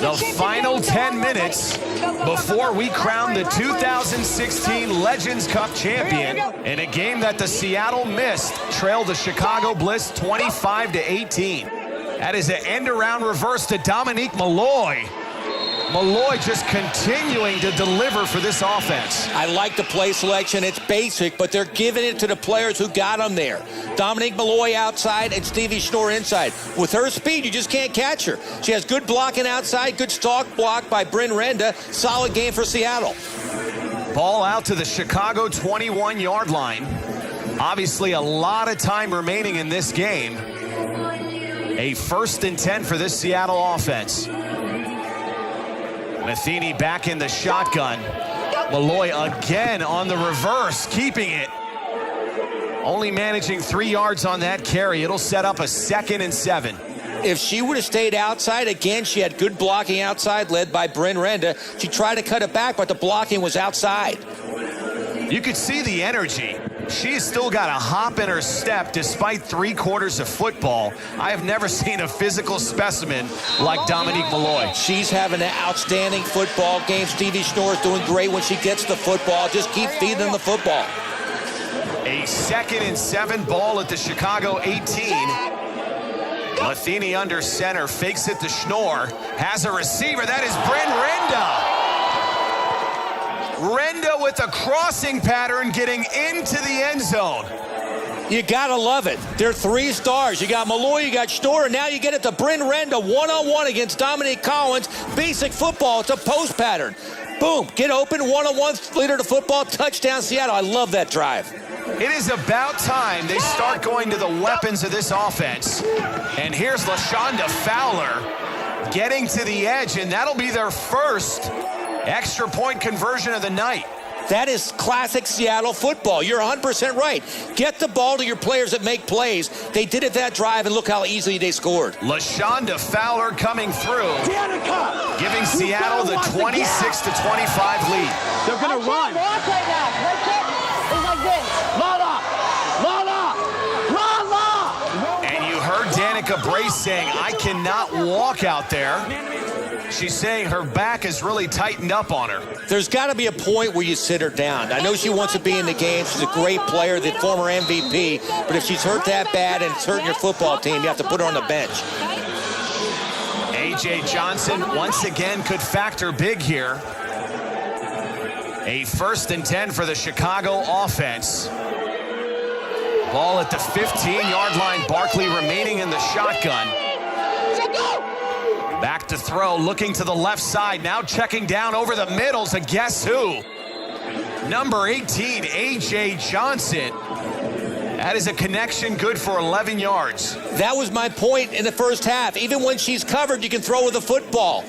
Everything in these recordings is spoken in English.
The final 10 minutes before we crown the 2016 Legends Cup champion in a game that the Seattle Mist trailed the Chicago Bliss 25-18. That is an end-around reverse to Dominique Malloy. Malloy just continuing to deliver for this offense. I like the play selection. It's basic, but they're giving it to the players who got them there. Dominique Malloy outside and Stevie Schnorr inside. With her speed, you just can't catch her. She has good blocking outside, good stalk block by Bryn Renda. Solid game for Seattle. Ball out to the Chicago 21-yard line. Obviously, a lot of time remaining in this game. A 1st and 10 for this Seattle offense. Matheny back in the shotgun. Malloy again on the reverse, keeping it. Only managing 3 yards on that carry. It'll set up a 2nd and 7. If she would have stayed outside, again, she had good blocking outside, led by Bryn Renda. She tried to cut it back, but the blocking was outside. You could see the energy. She's still got a hop in her step despite 3 quarters of football. I have never seen a physical specimen like Dominique Malloy. She's having an outstanding football game. Stevie Schnorr is doing great when she gets the football. Just keep feeding the football. A 2nd and 7 ball at the Chicago 18. Matheny under center, fakes it to Schnorr. Has a receiver. That is Bryn Renda. Renda with a crossing pattern getting into the end zone. You gotta love it. They're 3 stars. You got Malloy, you got Schnorr, and now you get it to Bryn Renda one-on-one against Dominique Collins. Basic football. It's a post pattern. Boom. Get open, one-on-one, leader to football, touchdown Seattle. I love that drive. It is about time they start going to the weapons of this offense. And here's LaShonda Fowler getting to the edge, and that'll be their first extra point conversion of the night. That is classic Seattle football. You're 100% right. Get the ball to your players that make plays. They did it that drive, and look how easily they scored. LaShonda Fowler coming through, giving Seattle the 26-25 lead. They're going to run. And you heard Danica Brace saying, I cannot walk out there. She's saying her back is really tightened up on her. There's got to be a point where you sit her down. I know she wants to be in the game. She's a great player, the former MVP. But if she's hurt that bad and it's hurting your football team, you have to put her on the bench. A.J. Johnson once again could factor big here. A 1st and 10 for the Chicago offense. Ball at the 15-yard line. Barkley remaining in the shotgun. Back to throw, looking to the left side. Now checking down over the middle to guess who? Number 18, A.J. Johnson. That is a connection good for 11 yards. That was my point in the first half. Even when she's covered, you can throw with a football.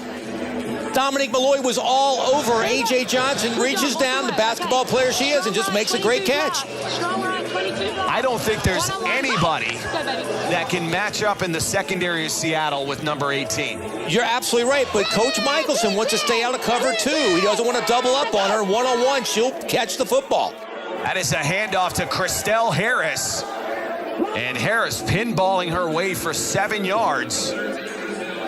Dominique Malloy was all over A.J. Johnson, reaches down, the basketball player she is, and just makes a great catch. I don't think there's anybody that can match up in the secondary of Seattle with number 18. You're absolutely right, but Coach Michelson wants to stay out of cover too. He doesn't want to double up on her. One-on-one, she'll catch the football. That is a handoff to Christelle Harris. And Harris pinballing her way for 7 yards,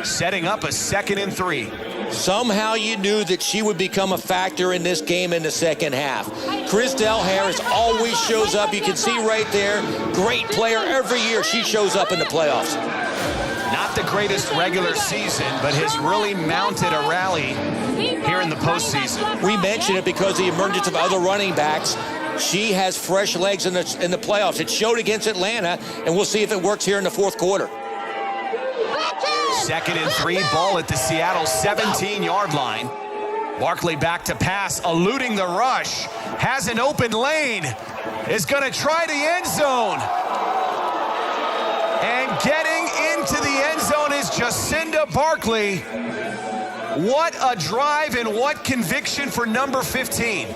setting up a 2nd and 3. Somehow you knew that she would become a factor in this game in the second half. Christelle Harris always shows up. You can see right there, great player every year. She shows up in the playoffs. Not the greatest regular season, but has really mounted a rally here in the postseason. We mentioned it because of the emergence of other running backs. She has fresh legs in the playoffs. It showed against Atlanta, and we'll see if it works here in the 4th quarter. 2nd and 3, ball at the Seattle 17-yard line. Barkley back to pass, eluding the rush. Has an open lane. Is going to try the end zone. And getting into the end zone is Jacinda Barkley. What a drive and what conviction for number 15.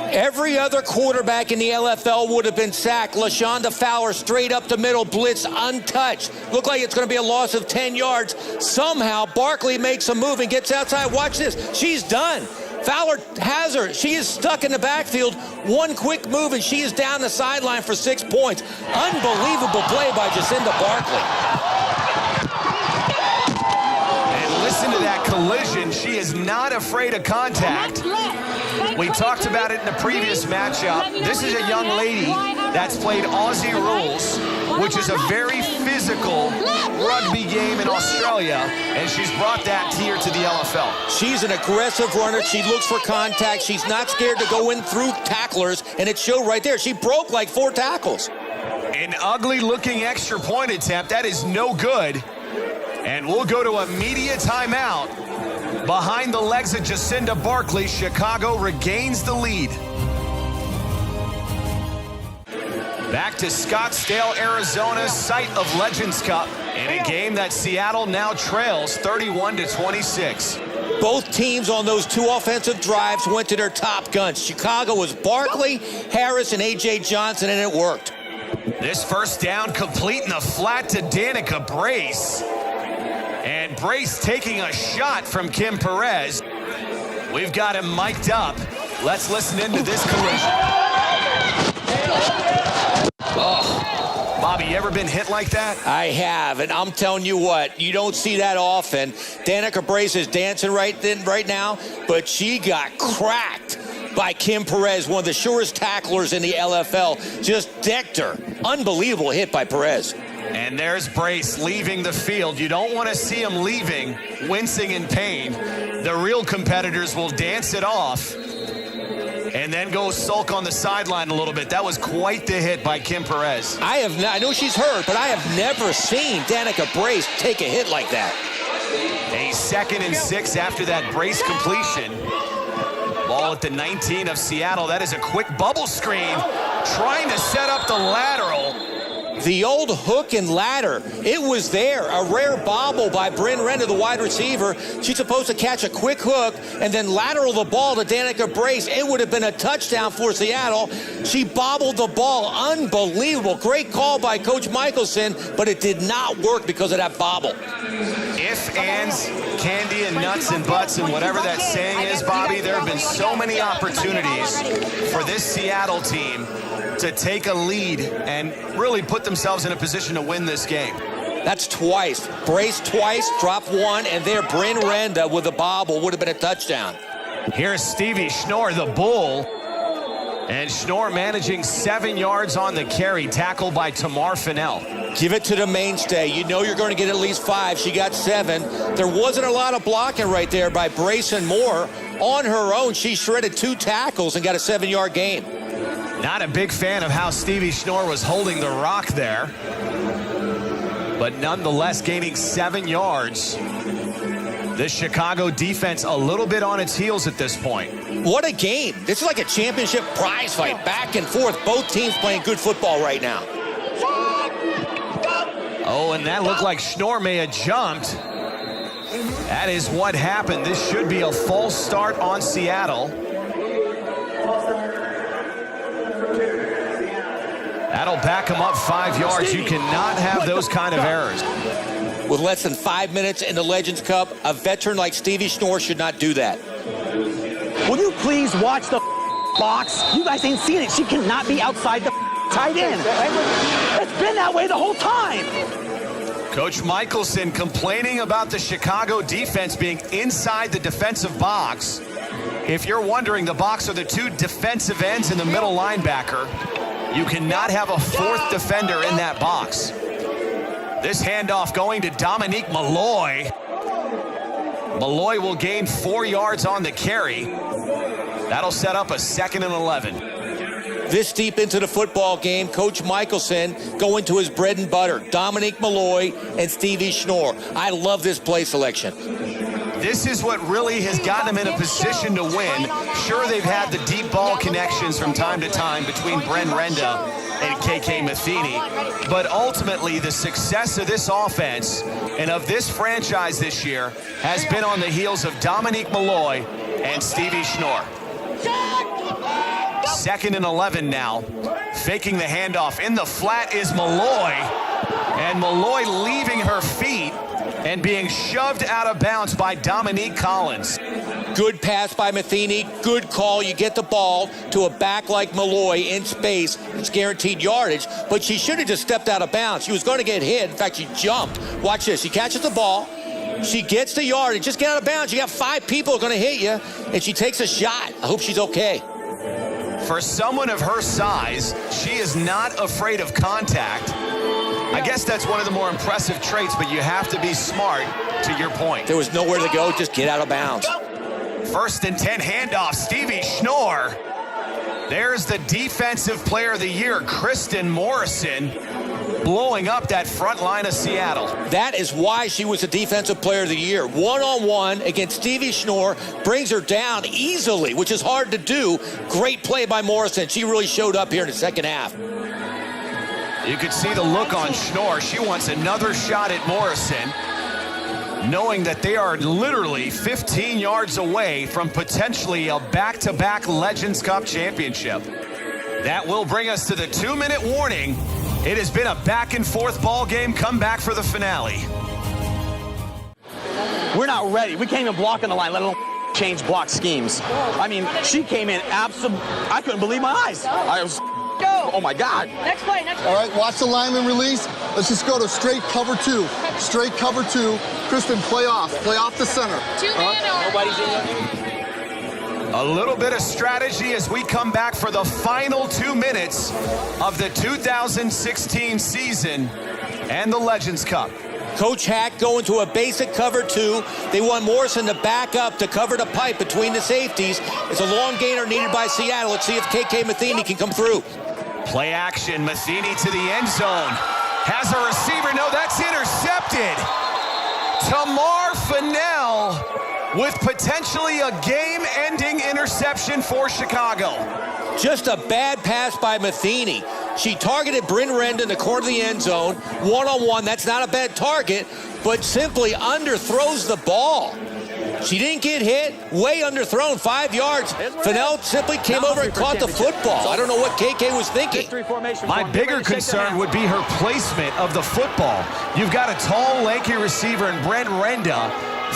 Every other quarterback in the LFL would have been sacked. LaShonda Fowler straight up the middle, blitz untouched. Looked like it's going to be a loss of 10 yards. Somehow Barkley makes a move and gets outside. Watch this. She's done. Fowler has her. She is stuck in the backfield. One quick move and she is down the sideline for 6 points. Unbelievable play by Jacinda Barkley. And listen to that collision. She is not afraid of contact. We talked about it in the previous matchup. This is a young lady that's played Aussie rules, which is a very physical rugby game in Australia, and she's brought that here to the LFL. She's an aggressive runner. She looks for contact. She's not scared to go in through tacklers, and it showed right there. She broke like 4 tackles. An ugly-looking extra point attempt. That is no good. And we'll go to a media timeout. Behind the legs of Jacinda Barkley, Chicago regains the lead. Back to Scottsdale, Arizona, site of Legends Cup, in a game that Seattle now trails 31-26. Both teams on those 2 offensive drives went to their top guns. Chicago was Barkley, Harris, and A.J. Johnson, and it worked. This first down complete in the flat to Danica Brace. And Brace taking a shot from Kim Perez. We've got him mic'd up. Let's listen into this collision. Oh. Bobby, you ever been hit like that? I have, and I'm telling you what, you don't see that often. Danica Brace is dancing right now, but she got cracked by Kim Perez, one of the surest tacklers in the LFL. Just decked her. Unbelievable hit by Perez. And there's Brace leaving the field. You don't want to see him leaving, wincing in pain. The real competitors will dance it off and then go sulk on the sideline a little bit. That was quite the hit by Kim Perez. I know she's hurt, but I have never seen Danica Brace take a hit like that. A 2nd and 6 after that Brace completion. Ball at the 19 of Seattle. That is a quick bubble screen, trying to set up the lateral. The old hook and ladder, it was there. A rare bobble by Bryn Renda, the wide receiver. She's supposed to catch a quick hook and then lateral the ball to Danica Brace. It would have been a touchdown for Seattle. She bobbled the ball. Unbelievable. Great call by Coach Michelson, but it did not work because of that bobble. If, ands, candy, and nuts and butts, and whatever that saying is, Bobby, there have been so many opportunities for this Seattle team to take a lead and really put themselves in a position to win this game. That's twice. Brace twice, drop 1, and there Bryn Renda with a bobble would have been a touchdown. Here's Stevie Schnorr, the bull. And Schnorr managing 7 yards on the carry, tackled by Tamar Fennell. Give it to the mainstay. You know you're going to get at least 5. She got 7. There wasn't a lot of blocking right there by Brace and Moore. On her own, she shredded 2 tackles and got a 7-yard gain. Not a big fan of how Stevie Schnorr was holding the rock there, but nonetheless gaining 7 yards. The Chicago defense a little bit on its heels at this point. What a game. This is like a championship prize fight, back and forth. Both teams playing good football right now. Oh, and that looked like Schnorr may have jumped. That is what happened. This should be a false start on Seattle. That'll back him up 5 yards. You cannot have those kind of errors. With less than 5 minutes in the Legends Cup, a veteran like Stevie Schnorr should not do that. Will you please watch the box? You guys ain't seen it. She cannot be outside the tight end. It's been that way the whole time. Coach Michelson complaining about the Chicago defense being inside the defensive box. If you're wondering, the box are the 2 defensive ends and the middle linebacker. You cannot have a 4th defender in that box. This handoff going to Dominique Malloy. Malloy will gain 4 yards on the carry. That'll set up a 2nd and 11. This deep into the football game, Coach Michelson going to his bread and butter. Dominique Malloy and Stevie Schnorr. I love this play selection. This is what really has gotten them in a position to win. Sure, they've had the deep ball connections from time to time between Bryn Renda and KK Matheny, but ultimately the success of this offense and of this franchise this year has been on the heels of Dominique Malloy and Stevie Schnorr. 2nd and 11 now. Faking the handoff. In the flat is Malloy. And Malloy leaving her feet and being shoved out of bounds by Dominique Collins. Good pass by Matheny. Good call. You get the ball to a back like Malloy in space. It's guaranteed yardage, but she should have just stepped out of bounds. She was going to get hit. In fact, she jumped. Watch this. She catches the ball, She gets the yard and just get out of bounds. You got 5 people going to hit you, and she takes a shot. I hope she's okay. For someone of her size, she is not afraid of contact. I guess that's one of the more impressive traits, but you have to be smart, to your point. There was nowhere to go, just get out of bounds. 1st and 10 handoff, Stevie Schnorr. There's the Defensive Player of the Year, Kristen Morrison, blowing up that front line of Seattle. That is why she was the Defensive Player of the Year. One-on-one against Stevie Schnorr, brings her down easily, which is hard to do. Great play by Morrison. She really showed up here in the second half. You could see the look on Schnorr. She wants another shot at Morrison, knowing that they are literally 15 yards away from potentially a back-to-back Legends Cup championship. That will bring us to the 2-minute warning. It has been a back-and-forth ball game. Come back for the finale. We're not ready. We can't even block on the line, let alone change block schemes. I mean, she came in I couldn't believe my eyes. I was, oh my God. Next play, next play. All right, watch the lineman release. Let's just go to straight cover 2. Straight cover 2. Kristen, play off the center. 2-man. Nobody's in there. A little bit of strategy as we come back for the final 2 minutes of the 2016 season and the Legends Cup. Coach Hack going to a basic cover 2. They want Morrison to back up to cover the pipe between the safeties. It's a long gainer needed by Seattle. Let's see if KK Matheny can come through. Play action, Matheny to the end zone. Has a receiver, no, that's intercepted. Tamar Fennell with potentially a game-ending interception for Chicago. Just a bad pass by Matheny. She targeted Bryn Renda in the corner of the end zone. One-on-one, that's not a bad target, but simply underthrows the ball. She didn't get hit, way underthrown, 5 yards. Fennell simply came over and caught the football. I don't know what KK was thinking. My bigger concern would be her placement of the football. You've got a tall, lanky receiver in Bryn Renda.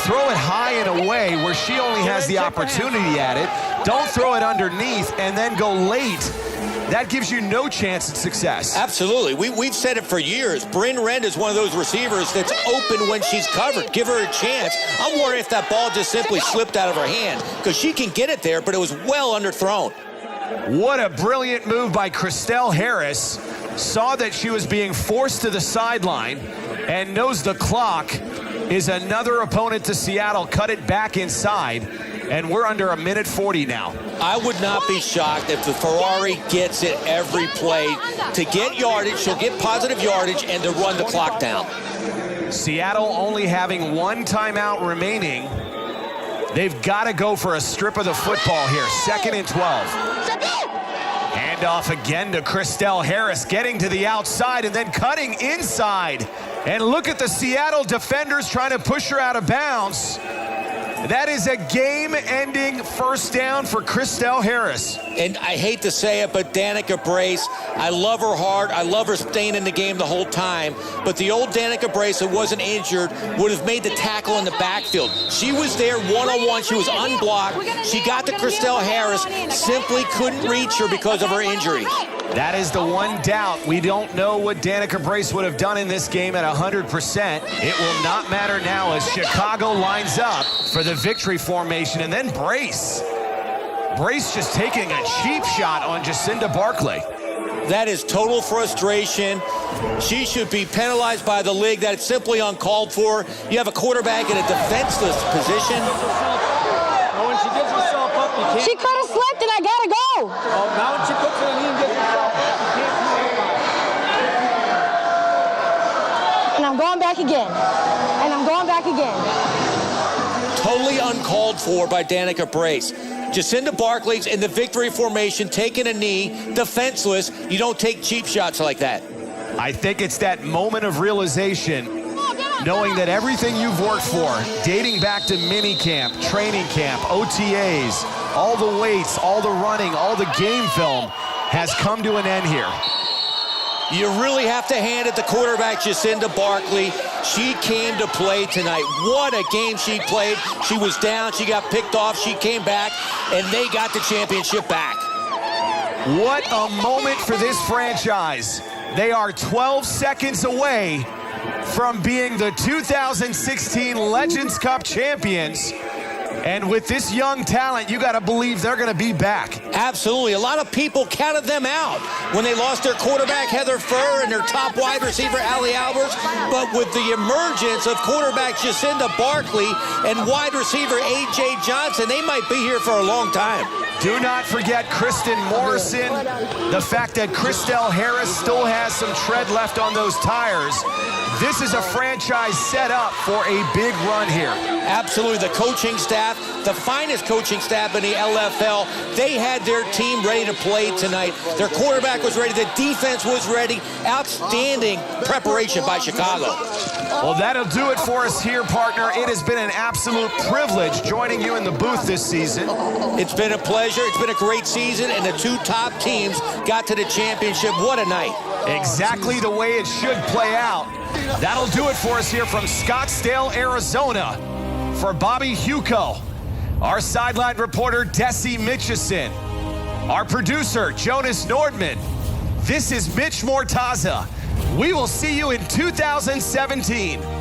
Throw it high and away where she only has the opportunity at it. Don't throw it underneath and then go late. That gives you no chance at success. Absolutely. We've said it for years. Bryn Renda is one of those receivers that's open when she's covered. Give her a chance. I'm worried if that ball just simply slipped out of her hand because she can get it there, but it was well underthrown. What a brilliant move by Christelle Harris. Saw that she was being forced to the sideline and knows the clock is another opponent to Seattle. Cut it back inside, and we're under 1:40 now. I would not be shocked if the Ferrari gets it every play. To get yardage, she'll get positive yardage, and to run the clock down. Seattle only having 1 timeout remaining. They've got to go for a strip of the football here. 2nd and 12. Handoff again to Christelle Harris, getting to the outside and then cutting inside. And look at the Seattle defenders trying to push her out of bounds. That is a game-ending first down for Christelle Harris. And I hate to say it, but Danica Brace, I love her heart. I love her staying in the game the whole time. But the old Danica Brace, who wasn't injured, would have made the tackle in the backfield. She was there one-on-one. She was unblocked. She got to Christelle Harris, simply couldn't reach her because of her injury. That is the one doubt. We don't know what Danica Brace would have done in this game at 100%. It will not matter now as Chicago lines up for the victory formation. And then Brace just taking a cheap shot on Jacinda Barclay. That is total frustration. She should be penalized by the league. That is simply uncalled for. You have a quarterback in a defenseless position. When she gets herself up, you can't. She could have slipped and I gotta go. Oh, now when she puts her knee and gets herself up, you can't do it. And I'm going back again. And I'm going back again. Totally uncalled for by Danica Brace. Jacinda Barclay's in the victory formation, taking a knee, defenseless. You don't take cheap shots like that. I think it's that moment of realization, knowing that everything you've worked for, dating back to minicamp, training camp, OTAs, all the weights, all the running, all the game film, has come to an end here. You really have to hand it to quarterback Jacinda Barclay. She came to play tonight. What a game she played. She was down, she got picked off, she came back, and they got the championship back. What a moment for this franchise. They are 12 seconds away from being the 2016 Legends Cup champions. And with this young talent, you got to believe they're going to be back. Absolutely. A lot of people counted them out when they lost their quarterback, Heather Furr, and their top wide receiver, Allie Albers. But with the emergence of quarterback Jacinda Barkley and wide receiver A.J. Johnson, they might be here for a long time. Do not forget Kristen Morrison. The fact that Christelle Harris still has some tread left on those tires. This is a franchise set up for a big run here. Absolutely. The coaching staff, the finest coaching staff in the LFL, they had their team ready to play tonight. Their quarterback was ready. The defense was ready. Outstanding preparation by Chicago. Well, that'll do it for us here, partner. It has been an absolute privilege joining you in the booth this season. It's been a pleasure. It's been a great season, and the two top teams got to the championship. What a night. Exactly the way it should play out. That'll do it for us here from Scottsdale, Arizona. For Bobby Huco, our sideline reporter, Desi Mitchison, our producer, Jonas Nordman, this is Mitch Mortaza. We will see you in 2017.